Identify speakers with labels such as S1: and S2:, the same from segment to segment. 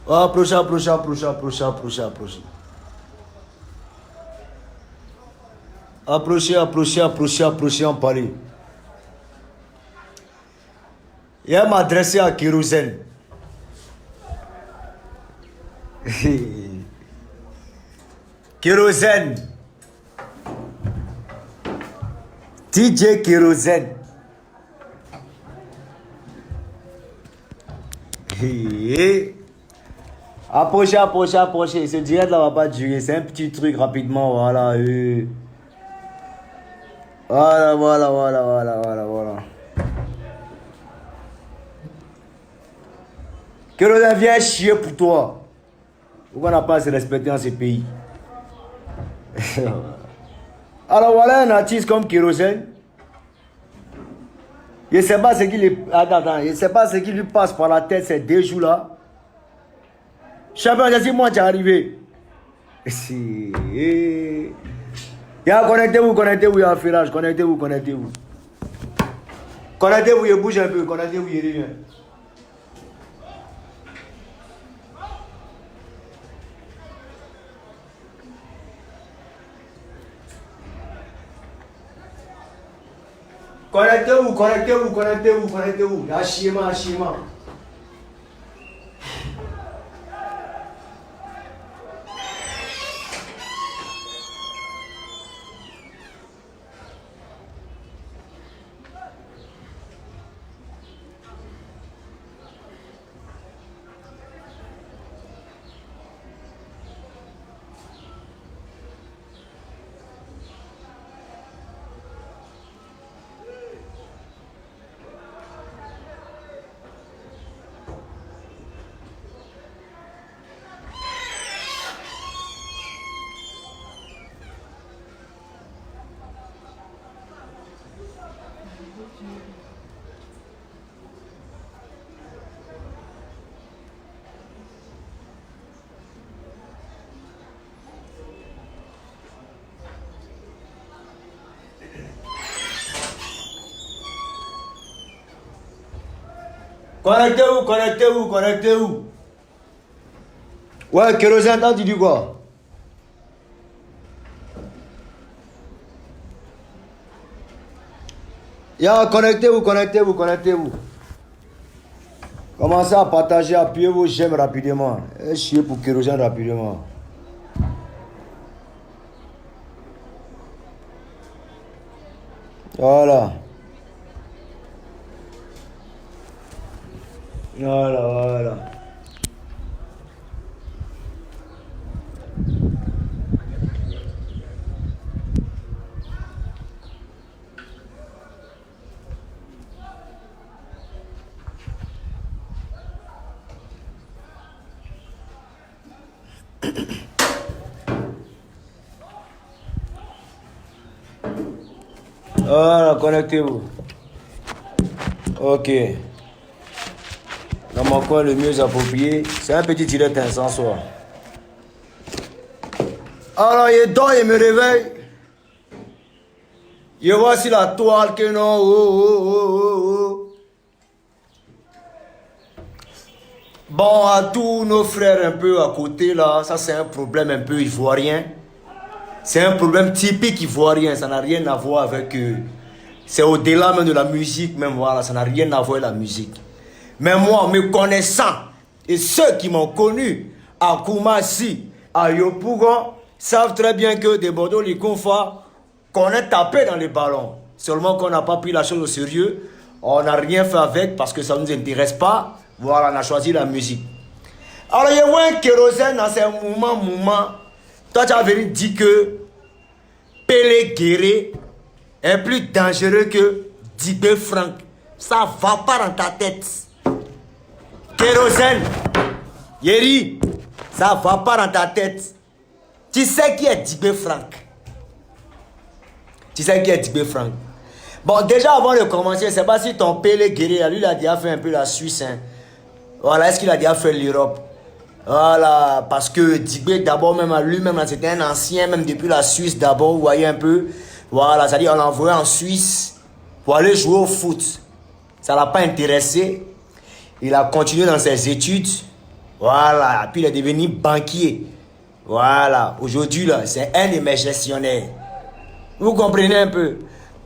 S1: Approchez, approchez, approchez, approchez, approchez, approchez. Approchez, approchez, approchez, approchez, en parler. Il va m'adresser à Kérosène. Kérosène. DJ Kérosène. Approchez, approchez, approchez. Ce direct là va pas durer. C'est un petit truc rapidement. Voilà. Voilà, voilà, voilà, voilà, voilà, voilà. Kérosène vient chier pour toi. Pourquoi on n'a pas à se respecter dans ce pays? Alors voilà un artiste comme Kérosène. Je ne sais pas ce qui lui... Attends, je sais pas ce qui lui passe par la tête ces 2 jours-là. Champion, je sais moi qui est arrivé. Connectez-vous, connectez-vous, il y a un filage. Connectez-vous, connectez-vous. Connectez-vous, il bouge un peu. Connectez-vous, il revient. Connectez-vous, connectez-vous, connectez-vous, connectez-vous. Hachima, hachima. Connectez-vous, connectez-vous, connectez-vous. Ouais, Kérosène, t'as dit quoi? Connectez-vous, connectez-vous, connectez-vous. Commencez à partager, appuyez vos j'aime rapidement. Et chier pour Kérosène rapidement. Voilà. Voilà, voilà. Voilà, connectez-vous. Ok. Dans mon coin, le mieux approprié, c'est un petit direct sans soir. Alors, il dort, il me réveille. Je vois sur la toile que non. Bon, à tous nos frères un peu à côté là, ça c'est un problème un peu ivoirien. C'est un problème typique ivoirien, ça n'a rien à voir avec... c'est au-delà même de la musique, même voilà, ça n'a rien à voir avec la musique. Mais moi, me connaissant, et ceux qui m'ont connu à Koumassi, à Yopougon, savent très bien que des Bordeaux, les Konfa, qu'on est tapé dans les ballons. Seulement qu'on n'a pas pris la chose au sérieux, on n'a rien fait avec parce que ça ne nous intéresse pas. Voilà, on a choisi la musique. Alors, il y a un Kérosène dans ces moments. Toi, tu as venu dire que Pelé Guéré est plus dangereux que Dibé Frank. Ça va pas dans ta tête. Kérosène, Yeri, ça va pas dans ta tête. Tu sais qui est Dibé Frank? Tu sais qui est Dibé Frank? Bon, déjà avant de commencer, je ne sais pas si ton Pelé Guéré, lui, il a déjà fait un peu la Suisse. Hein. Voilà, est-ce qu'il a déjà fait l'Europe? Voilà, parce que Dibé, d'abord, même à lui-même, c'était un ancien, même depuis la Suisse, d'abord, vous voyez un peu. Voilà, c'est-à-dire, on l'a envoyé en Suisse pour aller jouer au foot. Ça ne l'a pas intéressé. Il a continué dans ses études. Voilà. Puis il est devenu banquier. Voilà. Aujourd'hui, là, c'est un de mes gestionnaires. Vous comprenez un peu?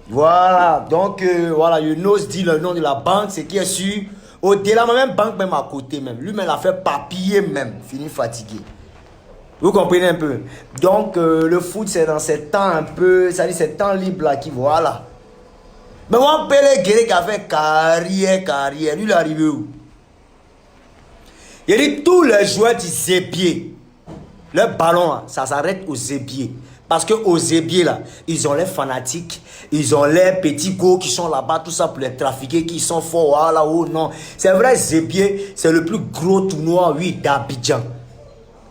S1: Voilà. Donc, voilà, je n'ose dire le nom de la banque, c'est qui est sûr. Au-delà, même banque, même à côté, même. Lui-même, a fait papier, même. Fini fatigué. Vous comprenez un peu? Donc, le foot, c'est dans ces temps un peu, ça dit, ces temps libres là qui, voilà. Mais moi, Pelé Guéré qui a fait carrière, lui, il est arrivé où? Il dit, tous les joueurs du Zébier, le ballon, ça s'arrête aux Zébier. Parce qu'aux Zébier, là, ils ont les fanatiques, ils ont les petits go qui sont là-bas, tout ça pour les trafiquer, qui sont forts, voilà, oh non. C'est vrai, Zébier, c'est le plus gros tournoi, oui, d'Abidjan.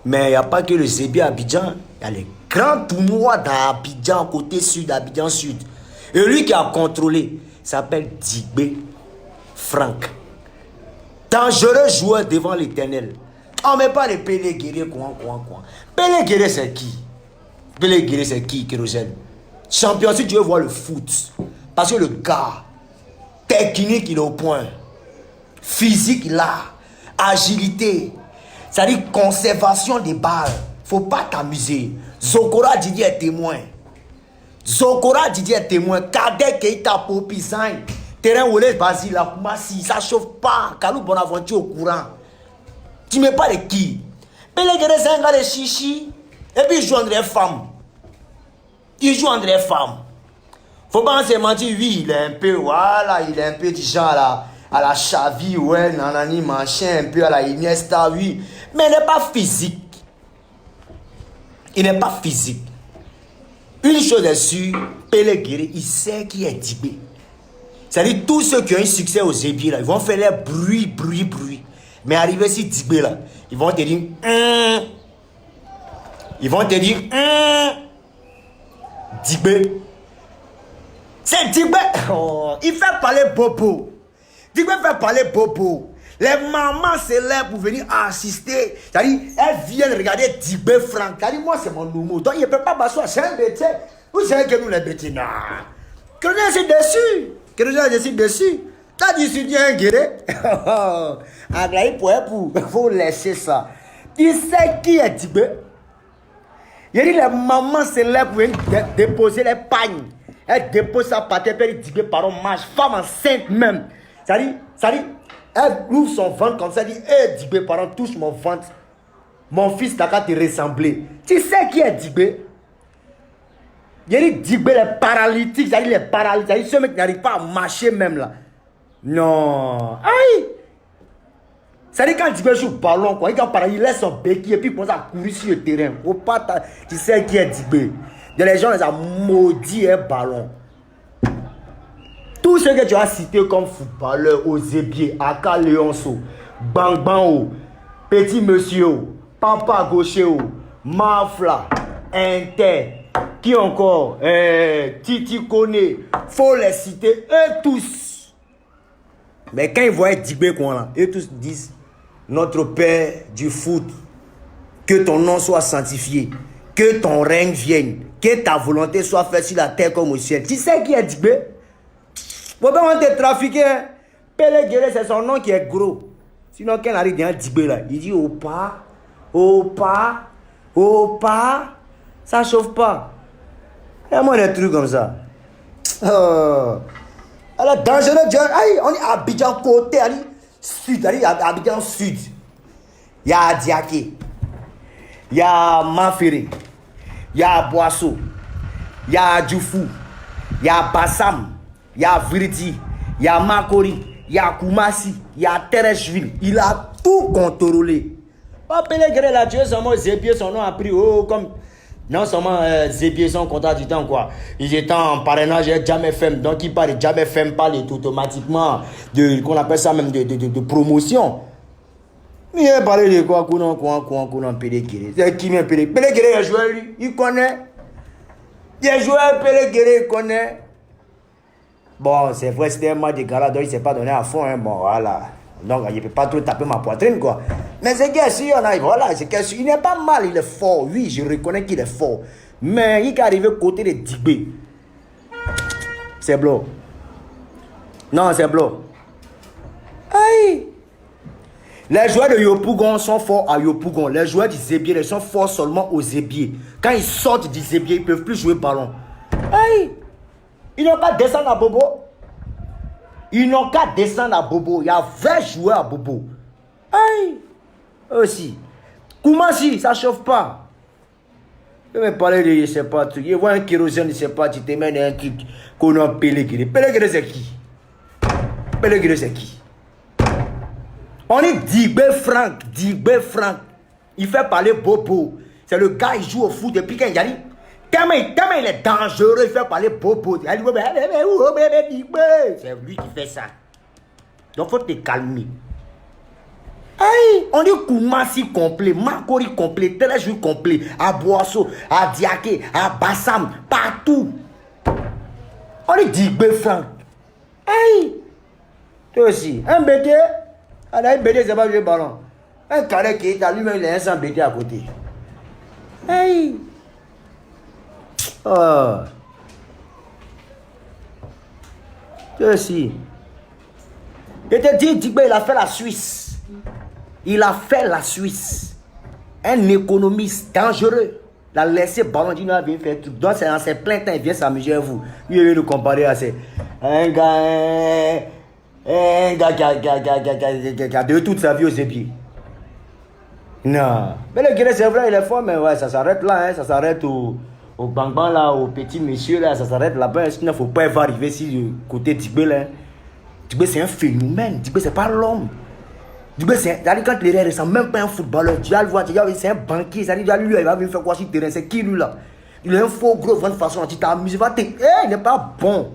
S1: Mais il n'y a pas que le Zébier à Abidjan, il y a les grands tournois d'Abidjan, côté sud, Abidjan sud. Et lui qui a contrôlé, s'appelle Djigbe Franck. Dangereux joueur devant l'Éternel. On ne met pas les Pelé Guéré, quoi. Pelé Guéré, c'est qui? Pelé Guéré, c'est qui, Kérosène? Champion, si tu veux voir le foot. Parce que le gars, technique, il est au point. Physique, il a. Agilité. C'est-à-dire conservation des balles. Faut pas t'amuser. Zokora Didier est témoin. Zokora Didier est témoin. Kadek Keita Popizan. Terrain où les Basile, la Koumassi, ça chauffe pas. Kalou Bonaventure au courant. Tu mets pas les qui? Pelé Guéré, c'est un gars de chichi. Et puis il joue entre les femmes. Il joue entre les femmes. Faut pas se mentir, oui, il est un peu, voilà, il est un peu du genre à la Xavi, ouais, nanani, machin, un peu à la Iniesta, oui. Mais il n'est pas physique. Il n'est pas physique. Une chose est sûre, Pelé Guéré, il sait qui est Djigbe. C'est-à-dire, tous ceux qui ont eu succès aux Zébier, là, ils vont faire les bruit. Mais arrivé ici, Djigbe, là, ils vont te dire, ils vont te dire, Djigbe. C'est Djigbe. Oh, il fait parler Bobo. Djigbe fait parler Bobo. Les mamans célèbres pour venir assister. C'est-à-dire, elles viennent regarder Djigbe Franck. C'est-à-dire, moi, c'est mon nouveau. Donc, il ne peut pas m'asseoir. C'est un bêtise. Vous savez que nous, les bêtises, non. Que je suis dessus. Que je suis dessus. T'as dit, tu dis un guéré. Aglaï pour faut laisser ça. Tu sais qui est Djigbe? Il dit, les mamans célèbres pour venir déposer les pagnes. Elle dépose sa pâté, elle dit, pardon, marche, femme enceinte même. Ça dit, elle ouvre son ventre comme ça, elle dit, hé, Djigbe, pardon, touche mon ventre. Mon fils n'a qu'à te ressembler. Tu sais qui est Djigbe? Il dit, Djigbe, les paralytiques, ça dit, les paralytiques, ça dit, ce mec n'arrive pas à marcher même là. Non. Aïe! Ça dit, quand Djigbe joue au ballon, quoi, il laisse son béquille et puis il commence à courir sur le terrain. Tu sais qui est Djigbe? Les gens les ont maudit un ballon. Tous ceux que tu as cités comme footballeurs, Ozébier, Aka Leonso, Bang Bang, Petit Monsieur, Papa Gaucher, Mafla, Inter, qui encore, Titi Kone, faut les citer, eux tous. Mais quand ils voient Djigbe, eux tous disent, notre Père du foot, que ton nom soit sanctifié, que ton règne vienne, que ta volonté soit faite sur la terre comme au ciel. Tu sais qui est Djigbe? Bon, ben, on te trafiqué. Pelé Guéré, c'est son nom qui est gros. Sinon, quand il arrive dans Djigbe là, il dit Opa, ça chauffe pas. Il y a moins de trucs comme ça. Alors, dangereux, on est à Abidjan côté, sud, Abidjan sud. Il y a Diaké, il y a Maféré, il y a Boisseau, il y a Djoufou, il y a Bassam, il y a Virdi, il y a Makori, il y a Koumassi, il y a Tereshville. Il a tout contrôlé. Pas Pelé Guéré là, Dieu seulement Zébier, son nom a pris comme non seulement Zébier, son contrat du temps quoi. Ils étaient en parrainage Jam FM, donc il parle de Jam FM, parle automatiquement de qu'on appelle ça même de promotion. Mais il parle de quoi Pelé Guéré. C'est qui vient Pelé Guéré est joueur lui, il connaît. Il est joueur Pelé Guéré, il connaît. Bon, c'est vrai, c'était un match de gala, donc il ne s'est pas donné à fond, hein. Bon, voilà. Donc, il ne peut pas trop taper ma poitrine, quoi. Mais c'est qu'il sûr, voilà, c'est qu'il sûr. Il n'est pas mal, il est fort. Oui, je reconnais qu'il est fort. Mais il est arrivé côté de Djigbe. C'est blanc. Non, c'est blanc. Aïe! Les joueurs de Yopougon sont forts à Yopougon. Les joueurs du Zébier, ils sont forts seulement au Zébier. Quand ils sortent du Zébier, ils ne peuvent plus jouer ballon. Hey! Ils n'ont qu'à descendre à Bobo. Ils n'ont qu'à descendre à Bobo. Il y a 20 joueurs à Bobo. Hey! Aussi. Koumassi, ça ne chauffe pas. Je vais parler de, je ne sais pas, truc. Il voit un kérosène, je ne sais pas, tu te mets un truc qu'on a Pélégré. Pélégré, c'est qui? Pélégré, c'est qui? On est Digbe Frank. Il fait parler Bobo. C'est le gars, il joue au foot depuis qu'il y a dit. Tellement il est dangereux, il fait parler Bobo. C'est lui qui fait ça. Donc il faut te calmer. Hey, on dit Koumassi complet, Makori complet, Téléjou complet, à Boisseau, à Diaké, à Bassam, partout. On est Digbe Frank. Hey, toi aussi, un BD. Un BD, c'est pas jouer ballon. Un carré qui est à lui-même, il a un sans BD à côté. Hey! Oh! Toi aussi. Je te dis, Digbe, il a fait la Suisse. Il a fait la Suisse. Un économiste dangereux. Il a laissé ballon, il a bien fait tout. Donc, c'est dans ses plein temps, il vient s'amuser à vous. Il veut le comparer à ces. Un gars qui a de toute sa vie aux épiers. Non. Mais le Guinée, c'est vrai, il est fort, mais ouais, ça s'arrête là, hein, ça s'arrête au bang bang là, au petit monsieur là, ça s'arrête là-bas. Sinon, il ne faut pas arriver si du côté Digbe là. Digbe, c'est un phénomène. Digbe, c'est pas l'homme. Digbe, c'est. Quand il est ressemble même pas un footballeur. Tu vas le voir, c'est un banquier. Ça lui, il va venir faire quoi sur le terrain? C'est qui lui là? Il est un faux gros, de façon, tu t'amuses, il n'est pas bon.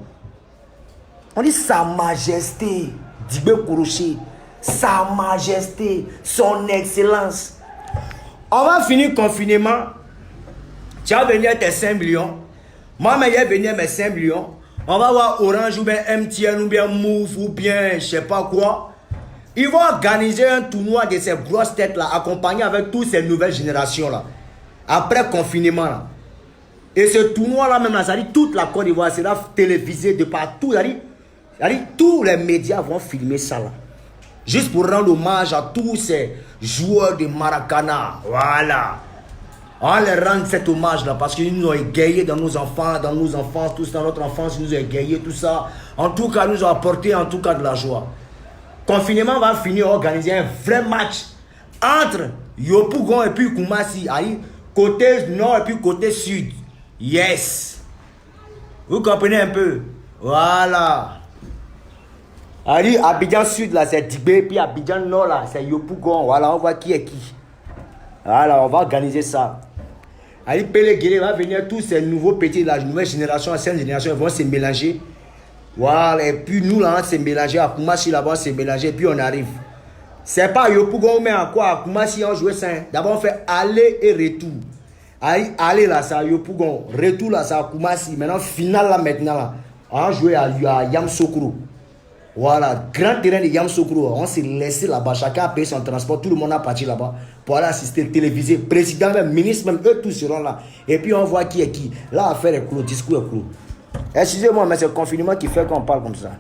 S1: On dit Sa Majesté, Digbe Kourouché, Sa Majesté, Son Excellence. On va finir le confinement. Tu vas venir tes 5 millions. Moi, je vais venir mes 5 millions. On va voir Orange ou bien MTN ou bien Move ou bien je sais pas quoi. Ils vont organiser un tournoi de ces grosses têtes là, accompagné avec toutes ces nouvelles générations là. Après le confinement là. Et ce tournoi là même là, ça dit toute la Côte d'Ivoire sera télévisé de partout. Tous les médias vont filmer ça là. Juste pour rendre hommage à tous ces joueurs de Maracana. Voilà. On les rend cet hommage là parce qu'ils nous ont égayés dans nos enfants, tous dans notre enfance, ils nous ont égayés, tout ça. En tout cas, nous ont apporté en tout cas de la joie. Confinement va finir organiser un vrai match entre Yopougon et puis Koumassi. Côté nord et puis côté sud. Yes. Vous comprenez un peu? Voilà. Abidjan Sud là c'est Digbe, puis Abidjan Nord là c'est Yopougon. Voilà, on voit qui est qui. Voilà, on va organiser ça. Pélégré va venir, tous ces nouveaux petits de la nouvelle génération, la ancienne génération, ils vont se mélanger. Voilà, et puis nous là on s'est mélangé, à Koumassi là-bas on s'est mélangé, et puis on arrive. C'est pas Yopougon, mais à quoi? À Koumassi on jouait ça. D'abord on fait aller et retour. Aller là c'est à Yopougon, retour là c'est à Koumassi. Maintenant, finale là maintenant là, on jouait à Yamoussoukro. Voilà, grand terrain de Yamoussoukro. On s'est laissé là-bas. Chacun a payé son transport. Tout le monde a parti là-bas pour aller assister télévisé. Président, même ministre, même eux tous seront là. Et puis on voit qui est qui. Là, affaire est clos, discours est clos. Excusez-moi, mais c'est le confinement qui fait qu'on parle comme ça.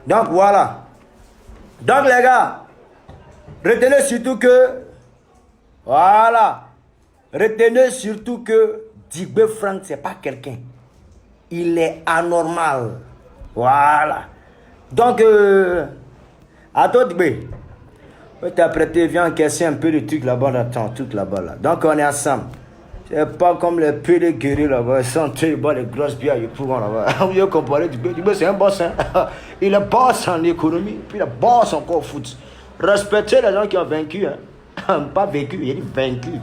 S1: Donc voilà. Donc les gars, retenez surtout que. Voilà. Retenez surtout que Digbe Frank, c'est pas quelqu'un. Il est anormal. Voilà. Donc, à toi, Digbe. Je vais t'apprêter, viens encaisser un peu de trucs là-bas, dans tout là-bas. Là. Donc, on est ensemble. C'est pas comme les Pélégré là-bas. Ils sont en train de boire des grosses bières pour là-bas. Vous avez comparé Digbe. Digbe, c'est un boss. Hein? Il est boss en économie, puis il est boss encore au foot. Respectez les gens qui ont vaincu. Hein? Pas vécu, il est vaincu.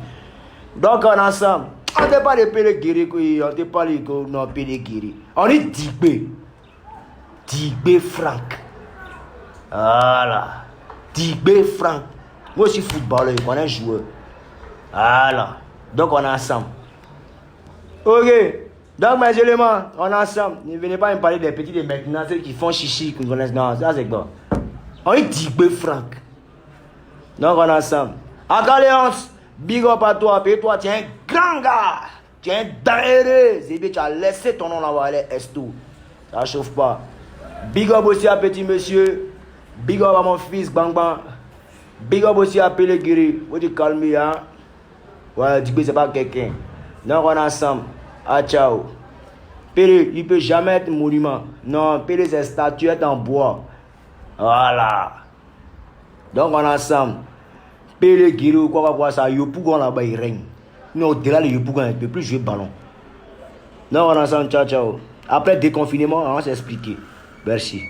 S1: Donc, on est ensemble. On ne pas de Pélégré, on ne pas de Pélégré. On est Digbe. Digbe Frank. Voilà. Digbe Frank. Moi aussi footballeur, je connais un joueur. Voilà. Donc on est ensemble. Ok. Donc mes éléments, on est ensemble. Ne venez pas me parler des petits de maintenant, ceux qui font chichi, qui connaissent. Non, ça c'est bon. On est Digbe Frank. Donc on est ensemble. Akaléance, big up à toi. Et toi, tu es un grand gars. Tu es un dangereux. Tu as laissé ton nom là-bas, aller Estou. Ça chauffe pas. Big up aussi à petit monsieur. Big up à mon fils Bang Bang. Big up aussi à Pelé Guiri. Faut te calmer, hein. Ouais, dis que c'est pas quelqu'un. Donc on est ensemble. Ah, ciao. Pelé, il peut jamais être monument. Non, Pelé c'est statuette en bois. Voilà. Donc on est ensemble. Pelé Guiri ou quoi ça, Yopougon là-bas il règne. Mais au-delà de Yopougon, il ne peut plus jouer ballon. Donc on est ensemble, ciao, ciao. Après déconfinement, on va s'expliquer. Merci.